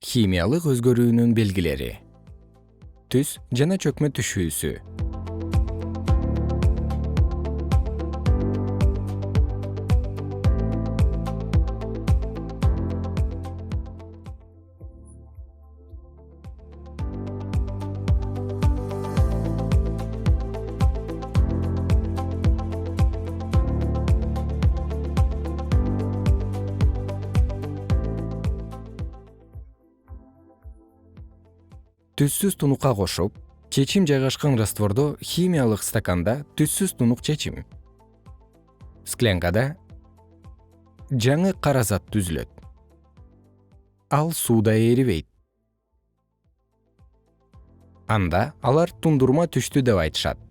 Химиялык өзгөрүүнүн белгилери. Түс жана чөкмө түшүүсү. Түссүз тунукка кошуп, чечим жайгашкан раствордо химиялык стаканда түссүз тунук чечим. Склянкада жаңы кара зат түзүлөт. Ал сууда эрибейт. Анда алар тундурма түштү деп айтышат.